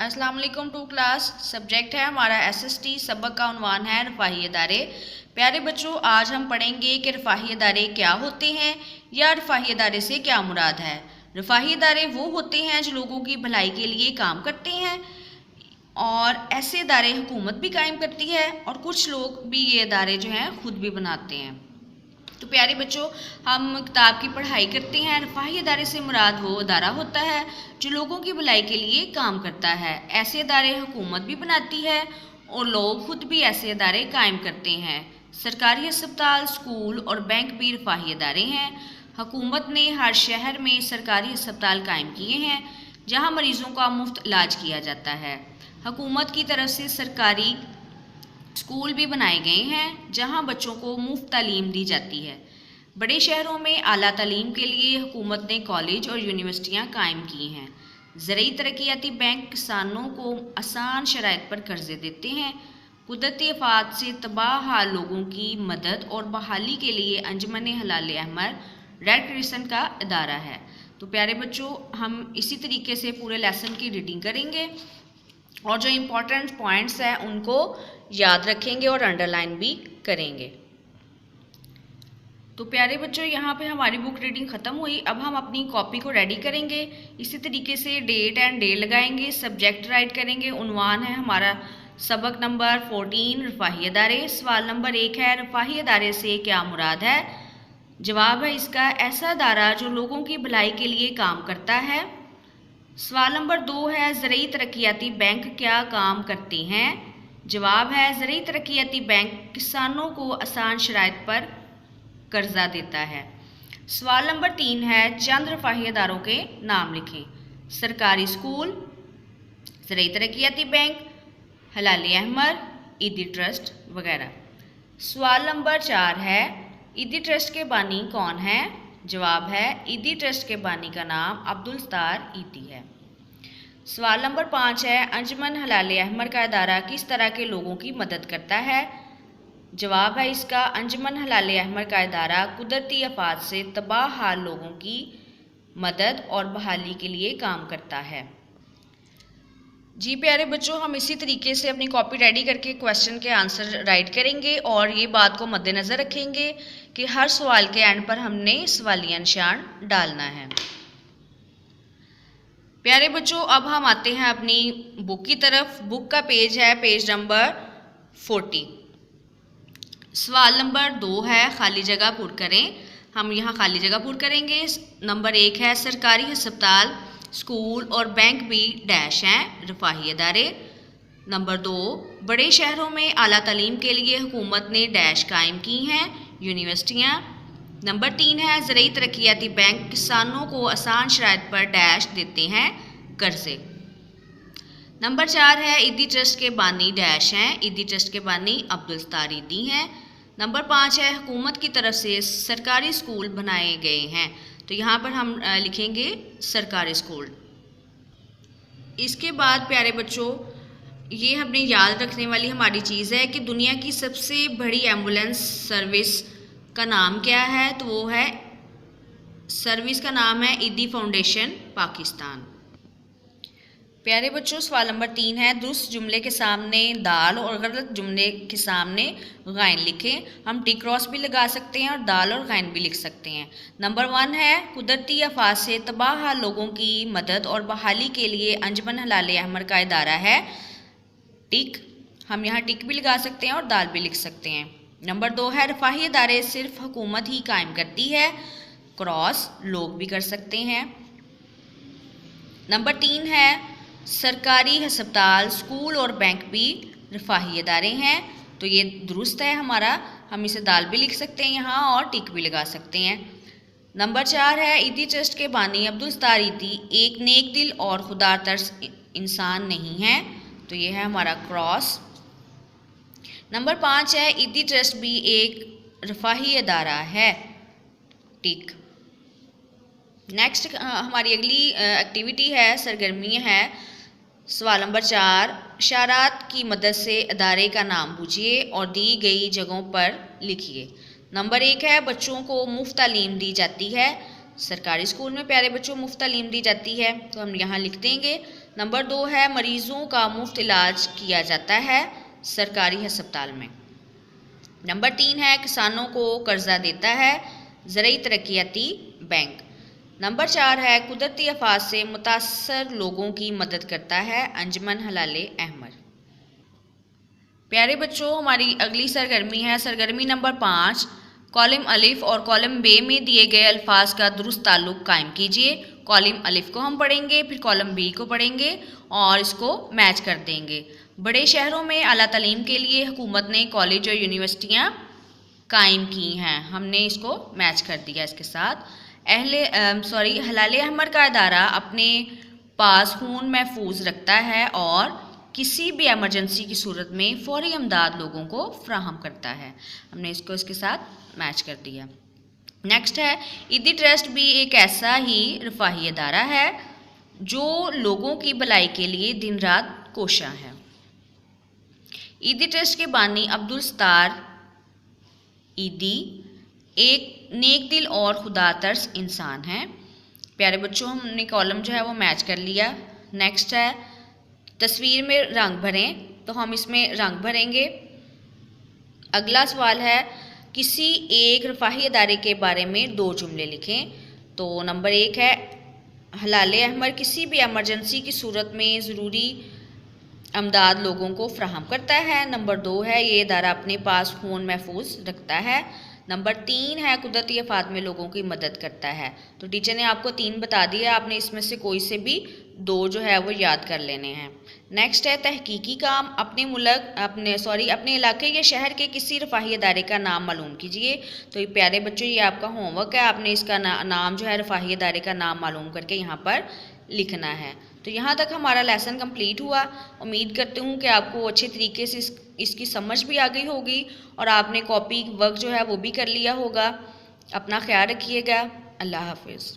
अस्सलाम वालेकुम to class. Subject है हमारा एसएसटी। सबक का उन्वान है रफ़ाही अदारे। प्यारे बच्चों, आज हम पढ़ेंगे कि रफ़ाही अदारे क्या होते हैं या रफ़ाही अदारे से क्या मुराद है। रफ़ाही अदारे वो होते हैं जो लोगों की भलाई के लिए काम करते हैं और ऐसे अदारे हुकूमत भी कायम करती है और कुछ लोग भी ये अदारे जो हैं ख़ुद भी बनाते हैं। तो प्यारे बच्चों, हम किताब की पढ़ाई करते हैं। रफ़ाही अदारे से मुराद वो अदारा होता है जो लोगों की भलाई के लिए काम करता है। ऐसे अदारे हुकूमत भी बनाती है और लोग खुद भी ऐसे अदारे कायम करते हैं। सरकारी अस्पताल, स्कूल और बैंक भी रफ़ाही अदारे हैं। हुकूमत ने हर शहर में सरकारी अस्पताल कायम किए हैं जहां मरीज़ों का मुफ्त इलाज किया जाता है। हुकूमत की तरफ से सरकारी स्कूल भी बनाए गए हैं जहां बच्चों को मुफ्त तालीम दी जाती है। बड़े शहरों में आला तालीम के लिए हुकूमत ने कॉलेज और यूनिवर्सिटियां कायम की हैं। ज़रूरी तरक्याती बैंक किसानों को आसान शराइत पर कर्जे देते हैं। कुदरती आफात से तबाह हाल लोगों की मदद और बहाली के लिए अंजुमन हलाल अहमर रेड क्रिसेंट का इदारा है। तो प्यारे बच्चों, हम इसी तरीके से पूरे लेसन की रीडिंग करेंगे और जो इम्पोर्टेंट पॉइंट्स हैं उनको याद रखेंगे और अंडरलाइन भी करेंगे। तो प्यारे बच्चों, यहाँ पे हमारी बुक रीडिंग ख़त्म हुई। अब हम अपनी कॉपी को रेडी करेंगे। इसी तरीके से डेट एंड डे लगाएंगे, सब्जेक्ट राइट करेंगे। उन्वान है हमारा सबक नंबर 14 रफ़ाही अदारे। सवाल नंबर 1 है, रफ़ाही अदारे से क्या मुराद है। जवाब है इसका, ऐसा अदारा जो लोगों की भलाई के लिए काम करता है। सवाल नंबर 2 है, ज़रूरी तरक्याती बैंक क्या काम करते हैं। जवाब है, ज़रूरी तरक्याती बैंक किसानों को आसान शराइत पर कर्जा देता है। सवाल नंबर 3 है, चंद रफ़ाही अदारों के नाम लिखें। सरकारी स्कूल, ज़रूरी तरक्याती बैंक, हलाल अहमर, ईदी ट्रस्ट वगैरह। सवाल नंबर 4 है, ईदी ट्रस्ट के बानी कौन है। जवाब है, ईदी ट्रस्ट के बानी का नाम अब्दुल सत्तार ईदी है। सवाल नंबर 5 है, अंजुमन हलाल अहमर का इदारा किस तरह के लोगों की मदद करता है। जवाब है इसका, अंजुमन हलाल अहमर का इदारा कुदरती आफात से तबाह हाल लोगों की मदद और बहाली के लिए काम करता है। जी प्यारे बच्चों, हम इसी तरीके से अपनी कॉपी रेडी करके क्वेश्चन के आंसर राइट करेंगे और ये बात को मद्देनज़र रखेंगे कि हर सवाल के एंड पर हमने सवालिया निशान डालना है। प्यारे बच्चों, अब हम आते हैं अपनी बुक की तरफ। बुक का पेज है पेज नंबर 40। सवाल नंबर 2 है, खाली जगह पुर करें। हम यहाँ खाली जगह पुर करेंगे। नंबर 1 है, सरकारी अस्पताल, स्कूल और बैंक भी डैश हैं रफ़ाही अदारे। नंबर 2, बड़े शहरों में आला तालीम के लिए हुकूमत ने डैश कायम की हैं यूनिवर्सिटियाँ। नंबर 3 है, ज़रूरी तरक्याती बैंक किसानों को आसान शराइत पर डैश देते हैं कर्जे। नंबर 4 है, ईदी ट्रस्ट के बानी डैश हैं। ईदी ट्रस्ट के बानी अब्दुल सत्तार ईदी हैं। नंबर 5 है, हुकूमत की तरफ से सरकारी स्कूल बनाए गए हैं। तो यहाँ पर हम लिखेंगे सरकारी स्कूल। इसके बाद प्यारे बच्चों, ये हमने याद रखने वाली हमारी चीज़ है कि दुनिया की सबसे बड़ी एम्बुलेंस सर्विस का नाम क्या है। तो वो है, सर्विस का नाम है ईदी फाउंडेशन पाकिस्तान। प्यारे बच्चों, सवाल नंबर 3 है, दुरुस्त जुमले के सामने दाल और गलत जुमले के सामने गैन लिखें। हम टी क्रॉस भी लगा सकते हैं और दाल और गैन भी लिख सकते हैं। नंबर 1 है, कुदरती आफात से तबाह लोगों की मदद और बहाली के लिए अंजुमन हलाल अहमर का इदारा है। टिक, हम यहाँ टिक भी लगा सकते हैं और दाल भी लिख सकते हैं। नंबर 2 है, रफ़ाही अदारे सिर्फ हुकूमत ही कायम करती है। क्रॉस लोग भी कर सकते हैं। नंबर 3 है, सरकारी अस्पताल, स्कूल और बैंक भी रफ़ाही अदारे हैं। तो ये दुरुस्त है हमारा, हम इसे दाल भी लिख सकते हैं यहाँ और टिक भी लगा सकते हैं। नंबर 4 है, ईदी ट्रस्ट के बानी अब्दुल सत्तार ईदी एक नेक दिल और खुदा तरस इंसान नहीं है। तो ये है हमारा क्रॉस। नंबर 5 है, ईदी ट्रस्ट भी एक रफ़ाही अदारा है। टिक। नेक्स्ट हमारी अगली एक्टिविटी है, सरगर्मी है। सवाल नंबर 4, इशारात की मदद से अदारे का नाम पूछिए और दी गई जगहों पर लिखिए। नंबर 1 है, बच्चों को मुफ्त तालीम दी जाती है। सरकारी स्कूल में प्यारे बच्चों मुफ्त तालीम दी जाती है। तो हम यहाँ लिख देंगे नंबर 2 है मरीजों का मुफ्त इलाज किया जाता है सरकारी अस्पताल में। नंबर 3 है किसानों को कर्जा देता है ज़रई तरक्याती बैंक। नंबर 4 है कुदरती आफात से मुतासर लोगों की मदद करता है अंजुमन हलाले अहमद। प्यारे बच्चों, हमारी अगली सरगर्मी है सरगर्मी नंबर 5। कॉलम अलिफ और कॉलम बे में दिए गए अल्फाज का दुरुस्त ताल्लुक कायम कीजिए। कॉलम अलिफ को हम पढ़ेंगे, फिर कॉलम बी को पढ़ेंगे और इसको मैच कर देंगे। बड़े शहरों में आला तालीम के लिए हुकूमत ने कॉलेज और यूनिवर्सिटियाँ कायम की हैं, हमने इसको मैच कर दिया इसके साथ। हलाले अहमद का इदारा अपने पास खून महफूज रखता है और किसी भी एमरजेंसी की सूरत में फौरी इमदाद लोगों को फ्राहम करता है, हमने इसको इसके साथ मैच कर दिया। नेक्स्ट है ईदी ट्रस्ट भी एक ऐसा ही रफाही इदारा है जो लोगों की भलाई के लिए दिन रात कोशा है। ईदी ट्रस्ट के बानी अब्दुल सत्तार ईदी एक नेक दिल और खुदा तरस इंसान है। प्यारे बच्चों, हमने कॉलम जो है वो मैच कर लिया। नेक्स्ट है तस्वीर में रंग भरें, तो हम इसमें रंग भरेंगे। अगला सवाल है किसी एक रफाही इदारे के बारे में 2 जुमले लिखें। तो नंबर 1 है हलाले अहमद किसी भी एमरजेंसी की सूरत में ज़रूरी अमदाद लोगों को फ्राहम करता है। नंबर 2 है ये इदारा अपने पास खून महफूज रखता है। नंबर 3 है कुदरती आफात में लोगों की मदद करता है। तो टीचर ने आपको 3 बता दिया, आपने इसमें से कोई से भी 2 जो है वो याद कर लेने हैं। नेक्स्ट है तहकीकी काम अपने इलाके या शहर के किसी रफाही इदारे का नाम मालूम कीजिए। तो ये प्यारे बच्चों, ये आपका होमवर्क है, आपने इसका नाम जो है रफाही इदारे का नाम मालूम करके यहाँ पर लिखना है। तो यहाँ तक हमारा लेसन कंप्लीट हुआ। उम्मीद करती हूँ कि आपको अच्छे तरीके से इसकी समझ भी आ गई होगी और आपने कॉपी वर्क जो है वो भी कर लिया होगा। अपना ख्याल रखिएगा। अल्लाह हाफिज़।